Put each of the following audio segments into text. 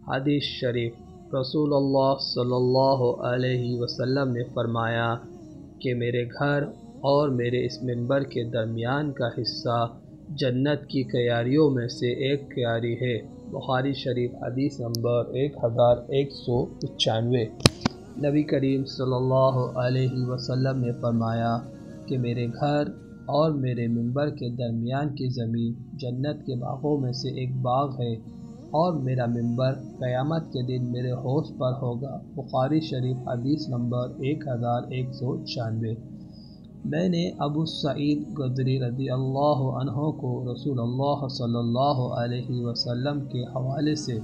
حدیث شریف رسول اللہ صلی اللہ علیہ وسلم نے فرمایا کہ میرے گھر اور میرے اس منبر کے درمیان کا حصہ جنت کی کیاریوں میں سے ایک کیاری ہے۔ بخاری شریف حدیث نمبر 1195۔ نبی کریم صلی اللہ علیہ وسلم نے فرمایا کہ میرے گھر اور میرے منبر کے درمیان کی زمین جنت کے باغوں میں سے ایک باغ ہے، اور میرا منبر قیامت کے دن میرے حوض پر ہوگا۔ بخاری شریف حدیث نمبر 1196۔ میں نے ابو سعید خدری رضی اللہ عنہ کو رسول اللہ صلی اللہ علیہ وسلم کے حوالے سے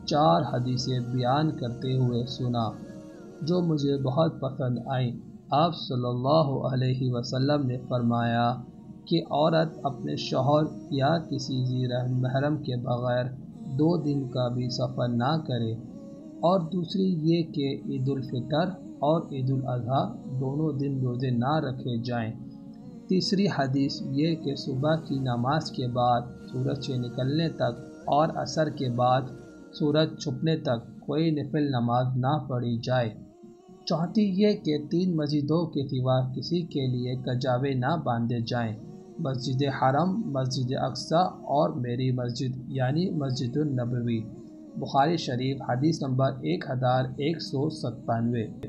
4 حدیثیں بیان کرتے ہوئے سنا جو مجھے بہت پسند آئیں۔ آپ صلی اللہ علیہ وسلم نے فرمایا کہ عورت اپنے شوہر یا کسی ذی محرم کے بغیر 2 دن کا بھی سفر نہ کرے، اور دوسری یہ کہ عید الفطر اور عید الاضحیٰ دونوں دن روزے نہ رکھے جائیں۔ تیسری حدیث یہ کہ صبح کی نماز کے بعد سورج کے نکلنے تک اور عصر کے بعد سورج چھپنے تک کوئی نفل نماز نہ پڑھی جائے۔ چوتھی یہ کہ 3 مسجدوں کے سوا کسی کے لیے کجاوے نہ باندھے جائیں: مسجد حرم، مسجد اقصیٰ اور میری مسجد یعنی مسجد النبوی۔ بخاری شریف حدیث نمبر 1197۔